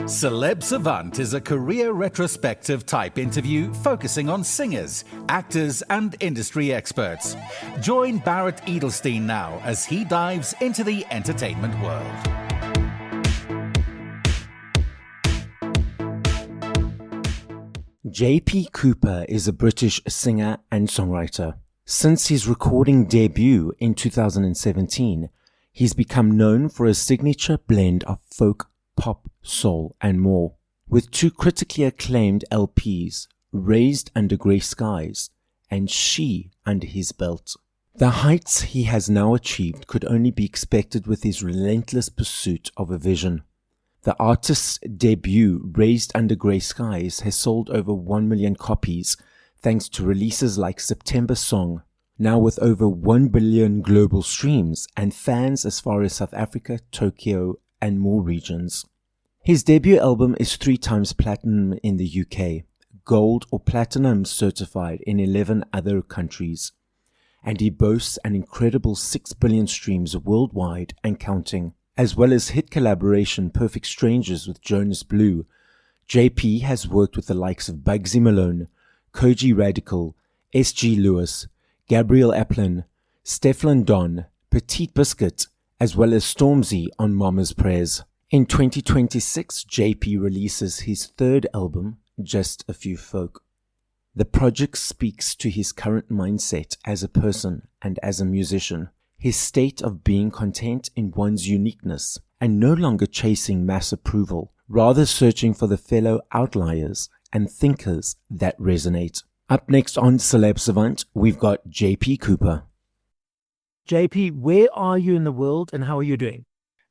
Celeb Savant is a career retrospective type interview focusing on singers, actors, and industry experts. Join Barrett Edelstein now as he dives into the entertainment world. J.P. Cooper is a British singer and songwriter. Since his recording debut in 2017, he's become known for a signature blend of folk, pop, soul, and more. With two critically acclaimed LPs, Raised Under Grey Skies and She under his belt. The heights he has now achieved could only be expected with his relentless pursuit of a vision. The artist's debut, Raised Under Grey Skies, has sold over 1 million copies thanks to releases like September Song, now with over 1 billion global streams and fans as far as South Africa, Tokyo, and more regions. His debut album is 3 times platinum in the UK, gold or platinum certified in 11 other countries, and he boasts an incredible 6 billion streams worldwide and counting. As well as hit collaboration Perfect Strangers with Jonas Blue, JP has worked with the likes of Bugsy Malone, Koji Radical, S.G. Lewis, Gabriel Aplin, Stefflon Don, Petite Biscuit, as well as Stormzy on Mama's Prayers. In 2026, JP releases his 3rd album, Just a Few Folk. The project speaks to his current mindset as a person and as a musician, his state of being content in one's uniqueness and no longer chasing mass approval, rather searching for the fellow outliers and thinkers that resonate. Up next on Celeb Savant, we've got JP Cooper. JP, where are you in the world and how are you doing?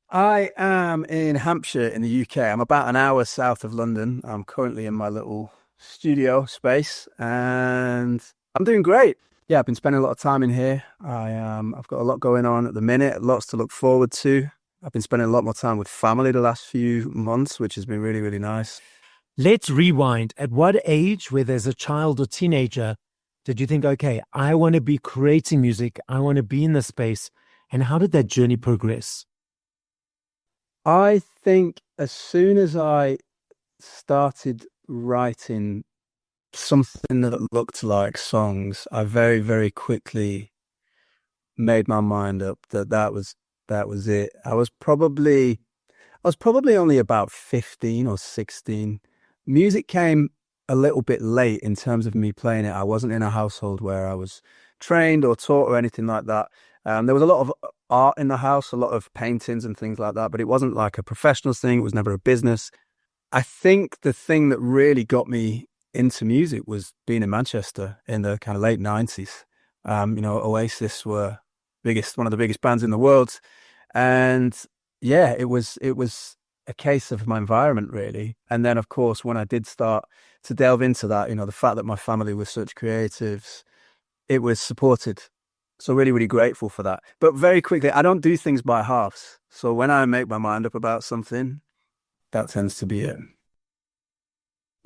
I am in Hampshire in the UK. I'm about an hour south of London. I'm currently in my little studio space and I'm doing great. Yeah, I've been spending a lot of time in here. I've got a lot going on at the minute, lots to look forward to. I've been spending a lot more time with family the last few months, which has been really, really nice. Let's rewind. At what age, whether as a child or teenager, did you think, okay, I want to be creating music, I want to be in this space, and how did that journey progress? I think as soon as I started writing something that looked like songs, I very, very quickly made my mind up that was it. I was probably only about 15 or 16. Music came a little bit late in terms of me playing it. I wasn't in a household where I was trained or taught or anything like that. There was a lot of art in the house, a lot of paintings and things like that, but it wasn't like a professional thing. It was never a business. I think the thing that really got me into music was being in Manchester in the kind of late 90s. Oasis were one of the biggest bands in the world. And yeah, it was a case of my environment, really. And then, of course, when I did start to delve into that, the fact that my family was such creatives, it was supported. So really, really grateful for that. But very quickly, I don't do things by halves. So when I make my mind up about something, that tends to be it.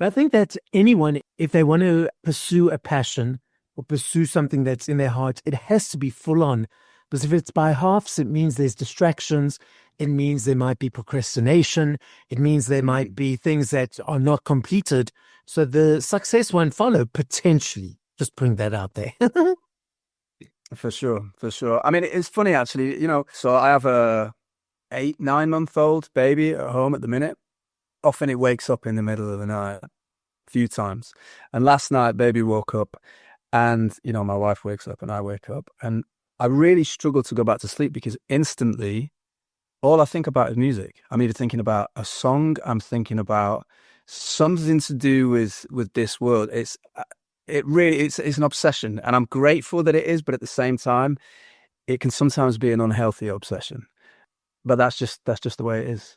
But I think that anyone, if they want to pursue a passion or pursue something that's in their heart, it has to be full on. Because if it's by halves, it means there's distractions. It means there might be procrastination. It means there might be things that are not completed. So the success won't follow, potentially. Just putting that out there. For sure. I mean, it's funny, actually, so I have a 8-9-month-old baby at home at the minute. Often it wakes up in the middle of the night a few times. And last night, baby woke up and, my wife wakes up and I wake up. And I really struggle to go back to sleep because instantly all I think about is music. I'm either thinking about a song, I'm thinking about something to do with this world. It's an obsession, and I'm grateful that it is, but at the same time, it can sometimes be an unhealthy obsession. But that's just the way it is.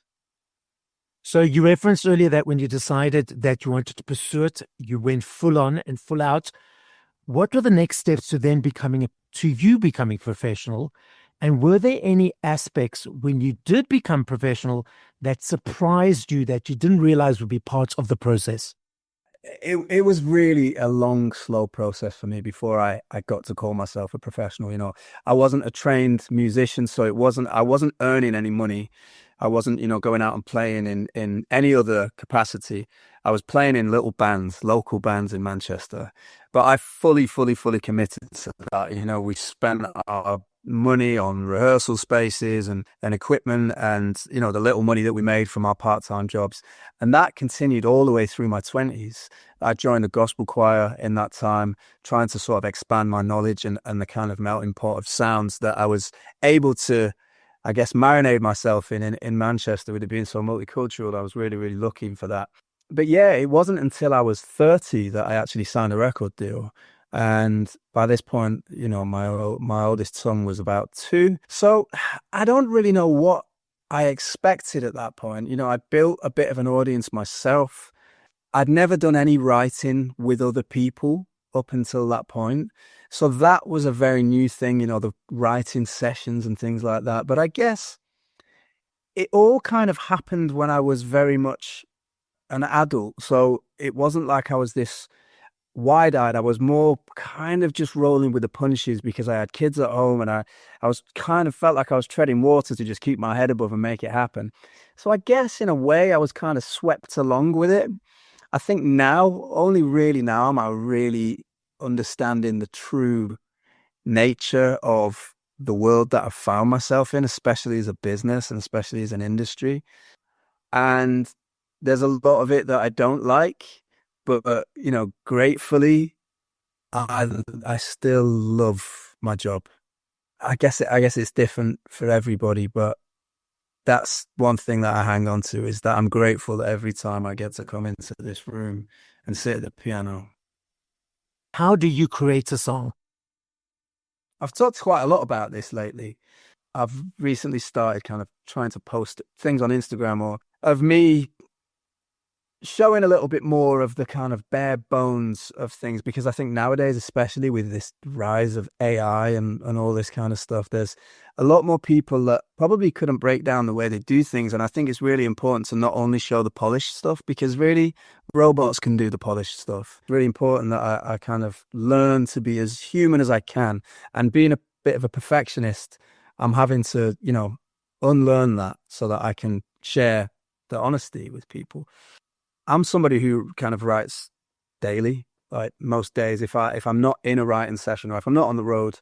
So you referenced earlier that when you decided that you wanted to pursue it, you went full on and full out. What were the next steps to then becoming professional? And were there any aspects when you did become professional that surprised you that you didn't realize would be part of the process? It was really a long, slow process for me before I got to call myself a professional. I wasn't a trained musician, so I wasn't earning any money. I wasn't, going out and playing in any other capacity. I was playing in little bands, local bands in Manchester. But I fully committed to that. We spent our money on rehearsal spaces and equipment and, the little money that we made from our part-time jobs. And that continued all the way through my 20s. I joined the gospel choir in that time, trying to sort of expand my knowledge and the kind of melting pot of sounds that I was able to, I guess, marinate myself in Manchester, with it being so multicultural. I was really looking for that. But yeah, it wasn't until I was 30 that I actually signed a record deal. And by this point, my oldest son was about 2. So I don't really know what I expected at that point. I built a bit of an audience myself. I'd never done any writing with other people up until that point. So that was a very new thing, the writing sessions and things like that. But I guess it all kind of happened when I was very much an adult. So it wasn't like I was this wide-eyed. I was more kind of just rolling with the punches because I had kids at home, and I was kind of felt like I was treading water to just keep my head above and make it happen. So I guess in a way I was kind of swept along with it. I think now, only really now, am I really understanding the true nature of the world that I've found myself in, especially as a business and especially as an industry. And there's a lot of it that I don't like, but gratefully, I still love my job. I guess it's different for everybody, but that's one thing that I hang on to, is that I'm grateful that every time I get to come into this room and sit at the piano. How do you create a song? I've talked quite a lot about this lately. I've recently started kind of trying to post things on Instagram or of me showing a little bit more of the kind of bare bones of things, because I think nowadays, especially with this rise of AI and all this kind of stuff, there's a lot more people that probably couldn't break down the way they do things. And I think it's really important to not only show the polished stuff, because really robots can do the polished stuff. It's really important that I kind of learn to be as human as I can. And being a bit of a perfectionist, I'm having to, unlearn that so that I can share the honesty with people. I'm somebody who kind of writes daily, like most days. If I'm not in a writing session or if I'm not on the road,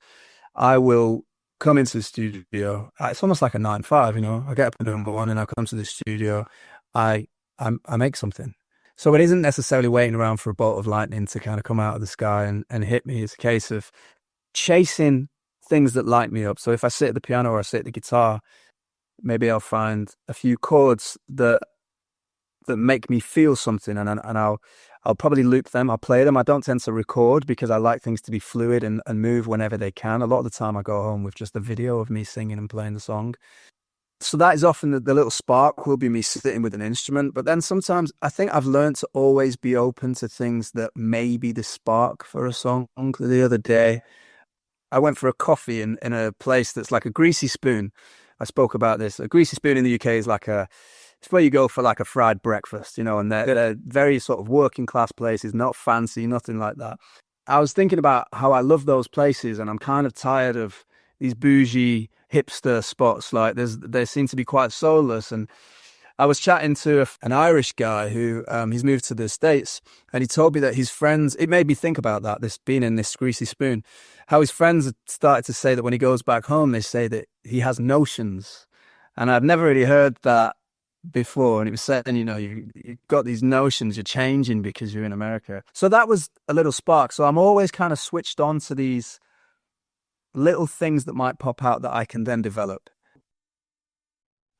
I will come into the studio. It's almost like a 9-5, I get up at number 1 and I come to the studio. I make something. So it isn't necessarily waiting around for a bolt of lightning to kind of come out of the sky and hit me. It's a case of chasing things that light me up. So if I sit at the piano or I sit at the guitar, maybe I'll find a few chords that make me feel something, and I'll probably loop them. I'll play them. I don't tend to record because I like things to be fluid and move whenever they can. A lot of the time I go home with just a video of me singing and playing the song. So that is often the little spark will be me sitting with an instrument. But then sometimes I think I've learned to always be open to things that may be the spark for a song. The other day, I went for a coffee in a place that's like a greasy spoon. I spoke about this. A greasy spoon in the UK is like it's where you go for like a fried breakfast, and they're very sort of working class places, not fancy, nothing like that. I was thinking about how I love those places, and I'm kind of tired of these bougie hipster spots. Like they seem to be quite soulless. And I was chatting to an Irish guy who he's moved to the States, and he told me that his friends, it made me think about that, this being in this greasy spoon, how his friends had started to say that when he goes back home, they say that he has notions. And I've never really heard that before. And he was saying, you've got these notions, you're changing because you're in America. So that was a little spark. So I'm always kind of switched on to these little things that might pop out that I can then develop.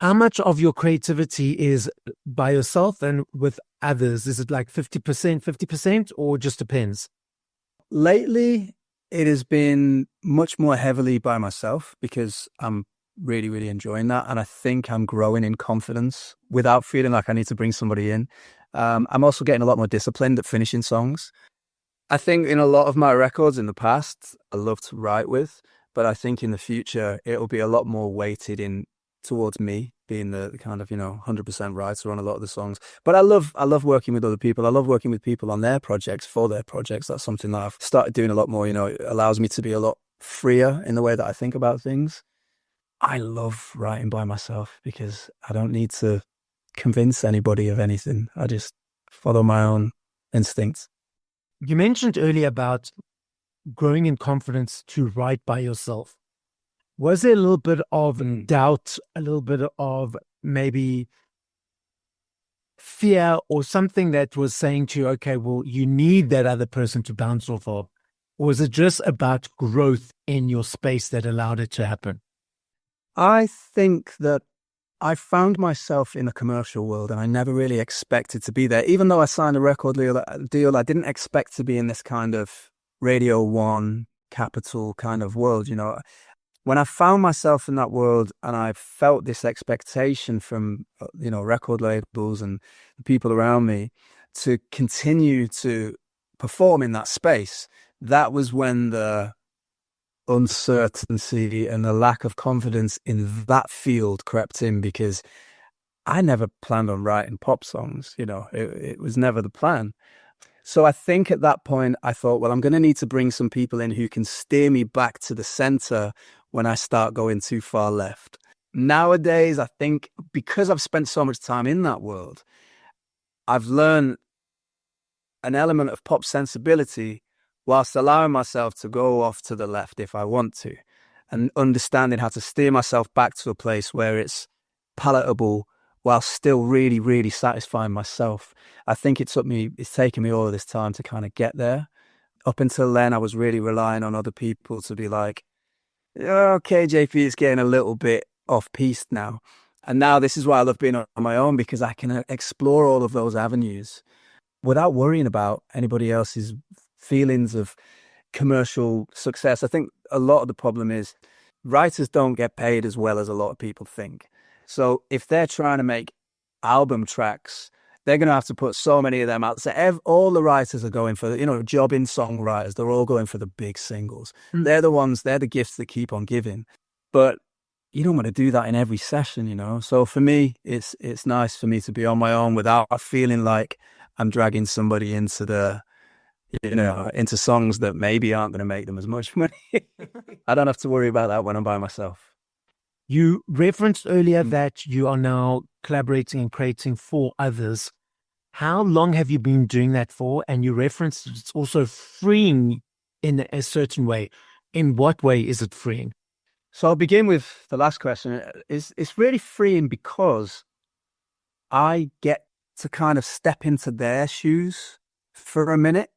How much of your creativity is by yourself and with others? Is it like 50%, or just depends? Lately, it has been much more heavily by myself because I'm really enjoying that. And I think I'm growing in confidence without feeling like I need to bring somebody in. I'm also getting a lot more disciplined at finishing songs. I think in a lot of my records in the past, I love to write with, but I think in the future, it'll be a lot more weighted in towards me being the kind of 100% writer on a lot of the songs. But I love working with other people. I love working with people on their projects, for their projects. That's something that I've started doing a lot more. It allows me to be a lot freer in the way that I think about things. I love writing by myself because I don't need to convince anybody of anything. I just follow my own instincts. You mentioned earlier about growing in confidence to write by yourself. Was there a little bit of doubt, a little bit of maybe fear or something that was saying to you, okay, well, you need that other person to bounce off of? Or was it just about growth in your space that allowed it to happen? I think that I found myself in a commercial world and I never really expected to be there. Even though I signed a record deal, I didn't expect to be in this kind of Radio 1 Capital kind of world, you know. When I found myself in that world and I felt this expectation from, you know, record labels and the people around me to continue to perform in that space, that was when the uncertainty and the lack of confidence in that field crept in, because I never planned on writing pop songs, you know, it was never the plan. So I think at that point I thought, well, I'm going to need to bring some people in who can steer me back to the center when I start going too far left. Nowadays, I think because I've spent so much time in that world, I've learned an element of pop sensibility whilst allowing myself to go off to the left if I want to, and understanding how to steer myself back to a place where it's palatable while still really, really satisfying myself. I think it's taken me all of this time to kind of get there. Up until then, I was really relying on other people to be like, okay, JP is getting a little bit off-piste now. And now this is why I love being on my own, because I can explore all of those avenues without worrying about anybody else's feelings of commercial success. I think a lot of the problem is writers don't get paid as well as a lot of people think. So if they're trying to make album tracks, they're going to have to put so many of them out. So all the writers are going for, you know, jobbing songwriters. They're all going for the big singles. They're the gifts that keep on giving. But you don't want to do that in every session, you know. So for me, it's nice for me to be on my own without feeling like I'm dragging somebody into into songs that maybe aren't going to make them as much money. I don't have to worry about that when I'm by myself. You referenced earlier that you are now collaborating and creating for others. How long have you been doing that for? And you referenced it's also freeing in a certain way. In what way is it freeing? So I'll begin with the last question. It's really freeing because I get to kind of step into their shoes for a minute.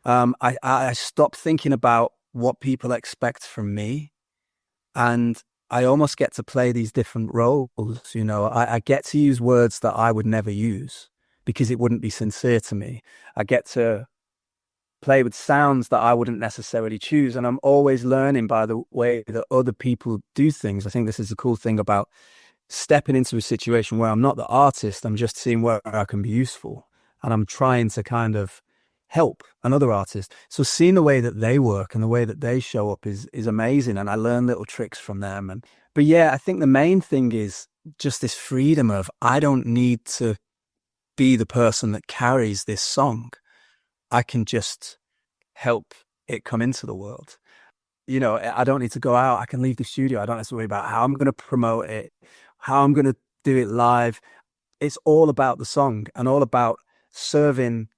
I stop thinking about what people expect from me, and I almost get to play these different roles. You know, I get to use words that I would never use because it wouldn't be sincere to me. I get to play with sounds that I wouldn't necessarily choose, and I'm always learning by the way that other people do things. I think this is the cool thing about stepping into a situation where I'm not the artist. I'm just seeing where I can be useful, and I'm trying to kind of help another artist. So seeing the way that they work and the way that they show up is amazing, and I learn little tricks from them. But yeah, I think the main thing is just this freedom of I don't need to be the person that carries this song. I can just help it come into the world. You know, I don't need to go out. I can leave the studio. I don't have to worry about how I'm going to promote it, how I'm going to do it live. It's all about the song and all about serving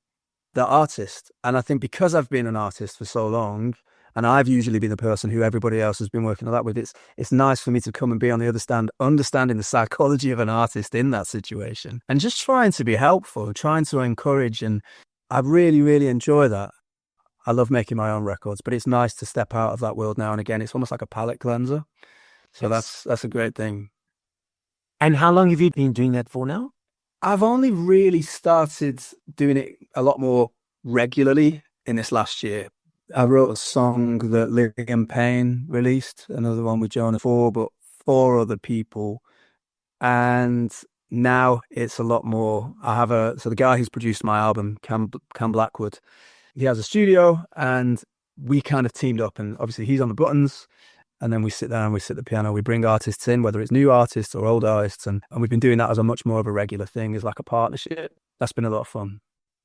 the artist. And I think because I've been an artist for so long, and I've usually been the person who everybody else has been working a lot with, it's nice for me to come and be on the other stand, understanding the psychology of an artist in that situation and just trying to be helpful, trying to encourage. And I really, really enjoy that. I love making my own records, but it's nice to step out of that world now and again. It's almost like a palate cleanser. So yes, that's a great thing. And how long have you been doing that for now? I've only really started doing it a lot more regularly in this last year. I wrote a song that Liam Payne released, another one with Jonah 4, but 4 other people. And now it's a lot more. So the guy who's produced my album, Cam Blackwood, he has a studio and we kind of teamed up, and obviously he's on the buttons. And then we sit down, we sit at the piano, we bring artists in, whether it's new artists or old artists. And we've been doing that as a much more of a regular thing, as like a partnership. That's been a lot of fun.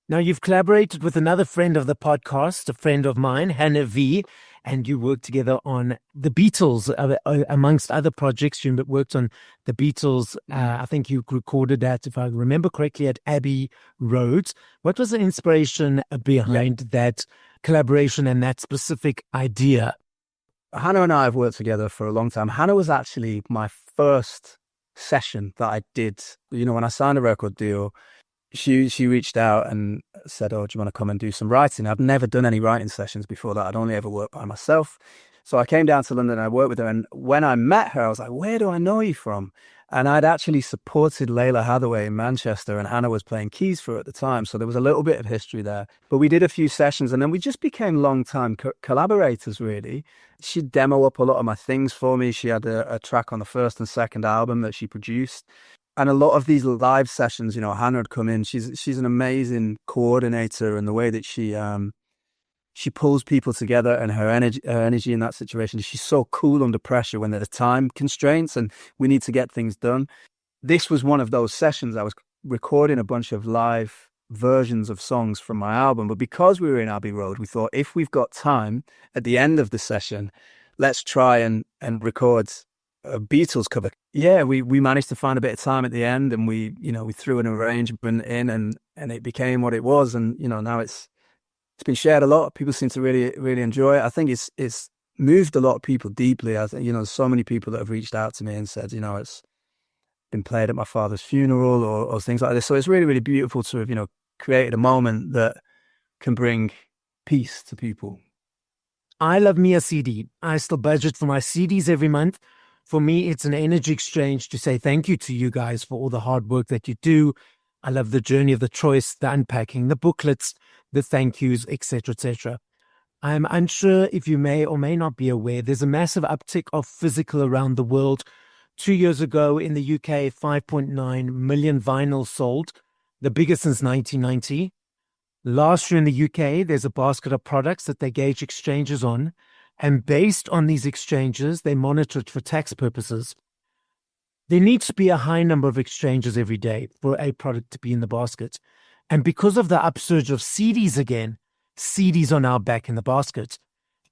Now, you've collaborated with another friend of the podcast, a friend of mine, Hannah V. and you worked together on the Beatles, amongst other projects. You worked on the Beatles. I think you recorded that, if I remember correctly, at Abbey Road. What was the inspiration behind that collaboration and that specific idea? Hannah and I have worked together for a long time. Hannah was actually my first session that I did. You know, when I signed a record deal, she reached out and said, "Oh, do you want to come and do some writing?" I've never done any writing sessions before that. I'd only ever worked by myself. So I came down to London and I worked with her. And when I met her, I was like, "Where do I know you from?" And I'd actually supported Layla Hathaway in Manchester, and Hannah was playing keys for her at the time. So there was a little bit of history there. But we did a few sessions, and then we just became long-time collaborators, really. She'd demo up a lot of my things for me. She had a track on the first and second album that she produced. And a lot of these live sessions, you know, Hannah had come in. She's an amazing coordinator, and the way that she pulls people together, and her energy in that situation. She's so cool under pressure when there are time constraints and we need to get things done. This was one of those sessions. I was recording a bunch of live versions of songs from my album, but because we were in Abbey Road, we thought, if we've got time at the end of the session, let's try and record a Beatles cover. Yeah, we managed to find a bit of time at the end, and we threw an arrangement in, and it became what it was. And now it's been shared a lot. People seem to really, really enjoy it. I think it's moved a lot of people deeply. I think, so many people that have reached out to me and said, it's been played at my father's funeral or things like this. So it's really, really beautiful to have, created a moment that can bring peace to people. I love me a CD. I still budget for my CDs every month. For me, it's an energy exchange to say thank you to you guys for all the hard work that you do. I love the journey of the choice, the unpacking, the booklets, the thank yous, etc., etc. I'm unsure if you may or may not be aware, there's a massive uptick of physical around the world. 2 years ago in the UK, 5.9 million vinyls sold, the biggest since 1990. Last year in the UK, there's a basket of products that they gauge exchanges on, and based on these exchanges, they monitor it for tax purposes. There needs to be a high number of exchanges every day for a product to be in the basket. And because of the upsurge of CDs again, CDs are now back in the basket.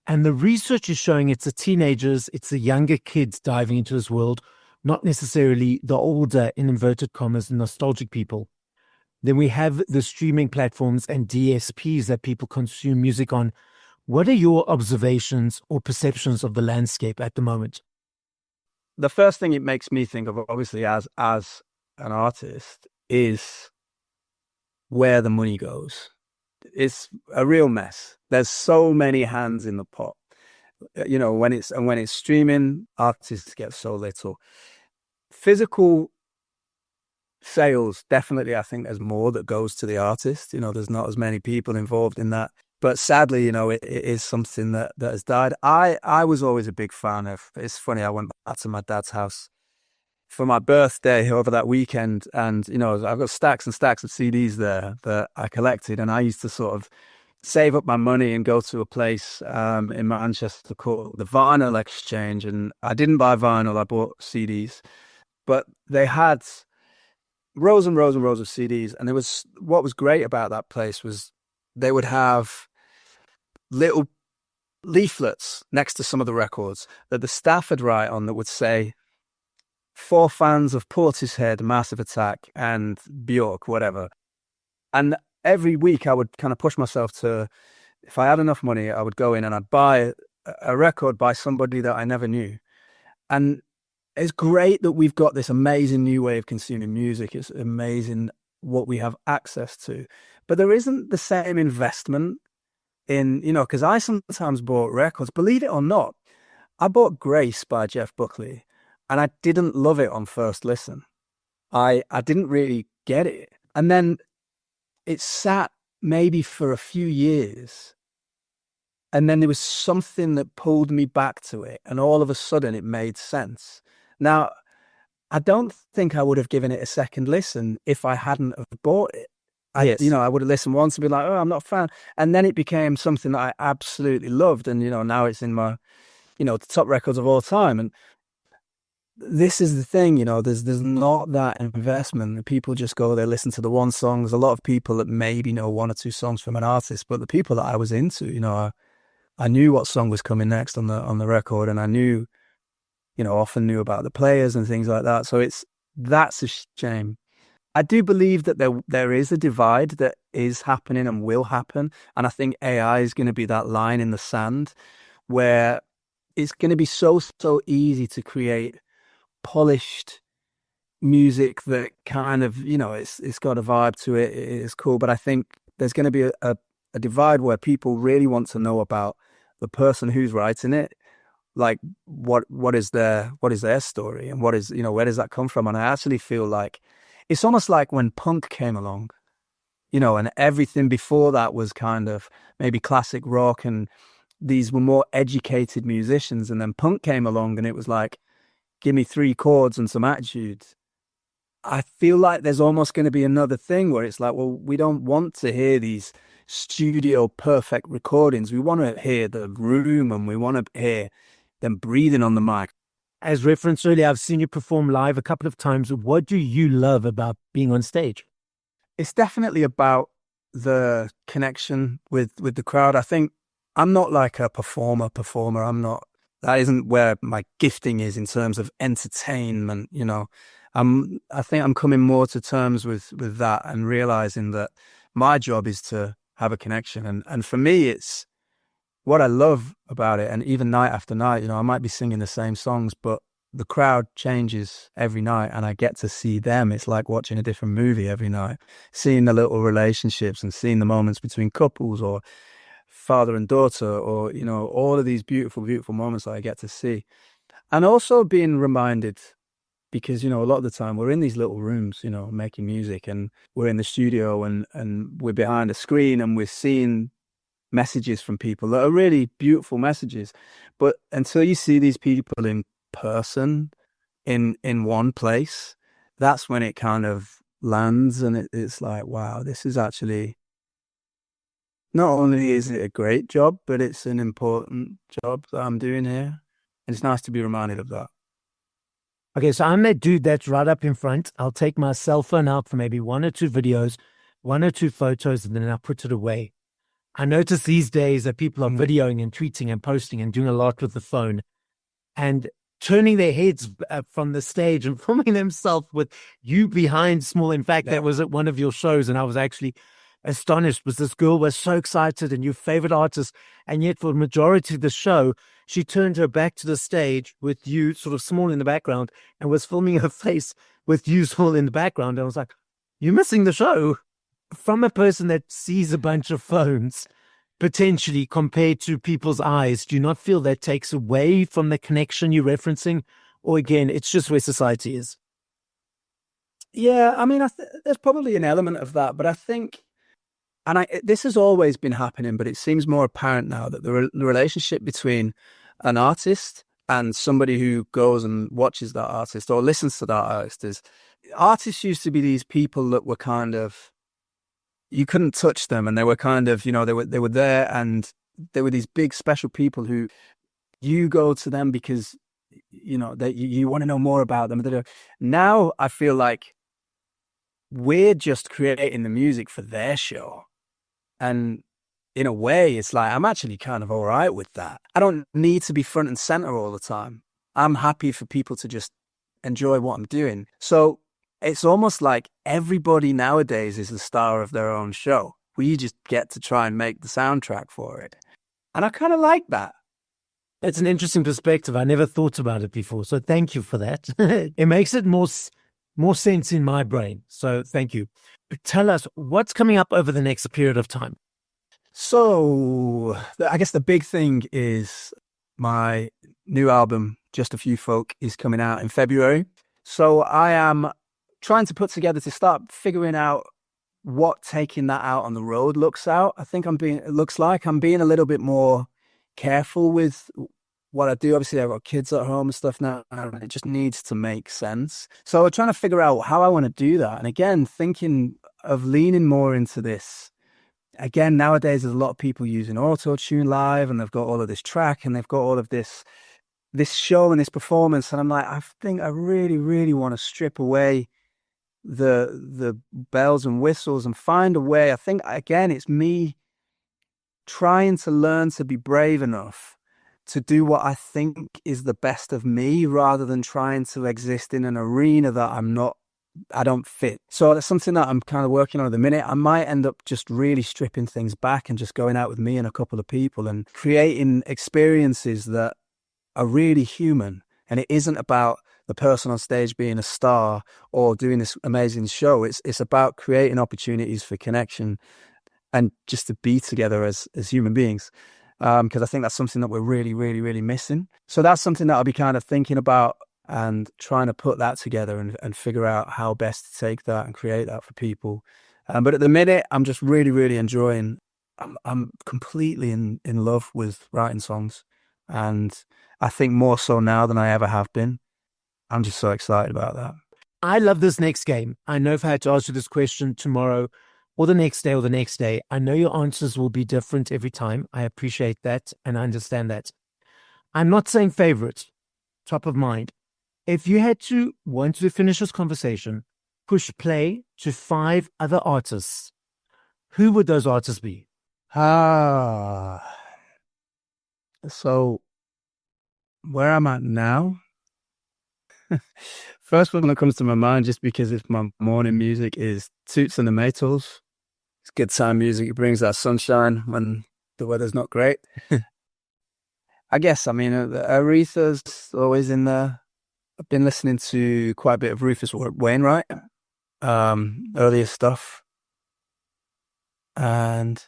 And the research is showing it's the teenagers, it's the younger kids diving into this world, not necessarily the older, in inverted commas, nostalgic people. Then we have the streaming platforms and DSPs that people consume music on. What are your observations or perceptions of the landscape at the moment? The first thing it makes me think of, obviously, as an artist, is where the money goes. It's a real mess. There's so many hands in the pot. When it's streaming, artists get so little. Physical sales, definitely, I think there's more that goes to the artist. There's not as many people involved in that. But sadly, it is something that has died. I was always a big fan of, it's funny, I went back to my dad's house for my birthday over that weekend, and, I've got stacks and stacks of CDs there that I collected, and I used to sort of save up my money and go to a place in Manchester called the Vinyl Exchange, and I didn't buy vinyl, I bought CDs, but they had rows and rows and rows of CDs, and what was great about that place was they would have little leaflets next to some of the records that the staff would write on that would say, "For fans of Portishead, Massive Attack, and Bjork," whatever. And every week I would kind of push myself to, if I had enough money, I would go in and I'd buy a record by somebody that I never knew. And it's great that we've got this amazing new way of consuming music. It's amazing what we have access to. But there isn't the same investment in, because I sometimes bought records, believe it or not. I bought Grace by Jeff Buckley, and I didn't love it on first listen. I didn't really get it. And then it sat maybe for a few years, and then there was something that pulled me back to it, and all of a sudden it made sense. Now, I don't think I would have given it a second listen if I hadn't have bought it. I would have listened once and be like, "Oh, I'm not a fan." And then it became something that I absolutely loved. And, now it's in my, the top records of all time. And this is the thing, there's not that investment. People just go there, listen to the one song. There's a lot of people that maybe know one or two songs from an artist, but the people that I was into, I knew what song was coming next on the record, and I knew, often knew about the players and things like that. So that's a shame. I do believe that there is a divide that is happening and will happen, and I think AI is going to be that line in the sand where it's going to be so easy to create polished music that kind of, it's got a vibe to it. It's cool, but I think there's going to be a divide where people really want to know about the person who's writing it. Like what is their story, and where does that come from? And I actually feel like it's almost like when punk came along, and everything before that was kind of maybe classic rock, and these were more educated musicians, and then punk came along and it was like, give me 3 chords and some attitude. I feel like there's almost going to be another thing where it's like, well, we don't want to hear these studio perfect recordings. We want to hear the room, and we want to hear them breathing on the mic. As referenced earlier, I've seen you perform live a couple of times. What do you love about being on stage? It's definitely about the connection with the crowd. I think I'm not like a performer. That isn't where my gifting is in terms of entertainment, I think I'm coming more to terms with that and realizing that my job is to have a connection. And for me, it's what I love about it. And even night after night, I might be singing the same songs, but the crowd changes every night and I get to see them. It's like watching a different movie every night, seeing the little relationships and seeing the moments between couples or father and daughter, or, all of these beautiful, beautiful moments that I get to see. And also being reminded, because, a lot of the time we're in these little rooms, making music, and we're in the studio and we're behind a screen and we're seeing messages from people that are really beautiful messages. But until you see these people in person in one place, that's when it kind of lands, and it's like, wow, this is actually, not only is it a great job, but it's an important job that I'm doing here. And it's nice to be reminded of that. Okay, so I'm that dude that's right up in front. I'll take my cell phone out for maybe 1 or 2 videos, 1 or 2 photos, and then I'll put it away. I notice these days that people are videoing and tweeting and posting and doing a lot with the phone and turning their heads from the stage and filming themselves with you behind small. In fact, that was at one of your shows, and I was actually astonished. Was this girl was so excited and your favorite artist, and yet for the majority of the show, she turned her back to the stage with you sort of small in the background and was filming her face with you small in the background. And I was like, you're missing the show. From a person that sees a bunch of phones, potentially compared to people's eyes, do you not feel that takes away from the connection you're referencing? Or again, it's just where society is? Yeah, I mean, there's probably an element of that, but I think, this has always been happening, but it seems more apparent now that the relationship between an artist and somebody who goes and watches that artist or listens to that artist is, artists used to be these people that were kind of, you couldn't touch them, and they were kind of, they were there, and they were these big special people who you go to them because, that you want to know more about them. Now I feel like we're just creating the music for their show. And in a way, it's like, I'm actually kind of all right with that. I don't need to be front and center all the time. I'm happy for people to just enjoy what I'm doing. So it's almost like everybody nowadays is the star of their own show. We just get to try and make the soundtrack for it. And I kind of like that. It's an interesting perspective. I never thought about it before. So thank you for that. It makes it more sense in my brain. So thank you. Tell us what's coming up over the next period of time. So I guess the big thing is my new album, Just a Few Folk, is coming out in February. So I am trying to put together to start figuring out what taking that out on the road looks like. I'm being a little bit more careful with what I do. Obviously, I've got kids at home and stuff now, and it just needs to make sense. So I'm trying to figure out how I want to do that. And again, thinking of leaning more into this. Again, nowadays, there's a lot of people using auto-tune live, and they've got all of this track, and they've got all of this show and this performance. And I'm like, I think I really, really want to strip away the bells and whistles and find a way. I think, again, it's me trying to learn to be brave enough to do what I think is the best of me, rather than trying to exist in an arena that I don't fit. So that's something that I'm kind of working on at the minute. I might end up just really stripping things back and just going out with me and a couple of people and creating experiences that are really human. And it isn't about the person on stage being a star or doing this amazing show. It's about creating opportunities for connection and just to be together as human beings. Because I think that's something that we're really, really, really missing. So that's something that I'll be kind of thinking about and trying to put that together and figure out how best to take that and create that for people. But at the minute, I'm just really, really enjoying. I'm completely in love with writing songs, and I think more so now than I ever have been. I'm just so excited about that. I love this next game. I know if I had to ask you this question tomorrow or the next day, I know your answers will be different every time. I appreciate that and I understand that. I'm not saying favorite, top of mind. If you had to, once we finish this conversation, push play to 5 other artists, who would those artists be? So where I'm at now, first one that comes to my mind, just because it's my morning music, is Toots and the Maytals. It's good time music. It brings that sunshine when the weather's not great. I guess, Aretha's always in there. I've been listening to quite a bit of Rufus Wainwright, earlier stuff. And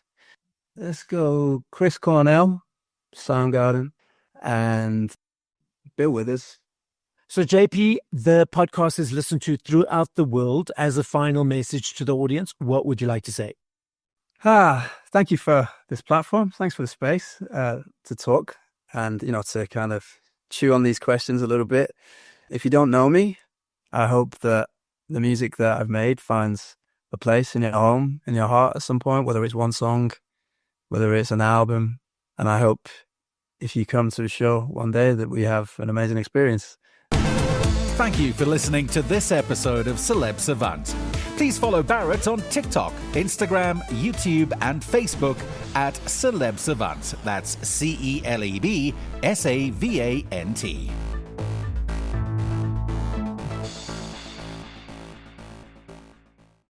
let's go Chris Cornell, Soundgarden, and Bill Withers. So JP, the podcast is listened to throughout the world. As a final message to the audience, what would you like to say? Thank you for this platform. Thanks for the space to talk and, to kind of chew on these questions a little bit. If you don't know me, I hope that the music that I've made finds a place in your home, in your heart at some point, whether it's one song, whether it's an album. And I hope if you come to a show one day that we have an amazing experience. Thank you for listening to this episode of Celeb Savant. Please follow Barrett on TikTok, Instagram, YouTube, and Facebook at Celeb Savant. That's CelebSavant.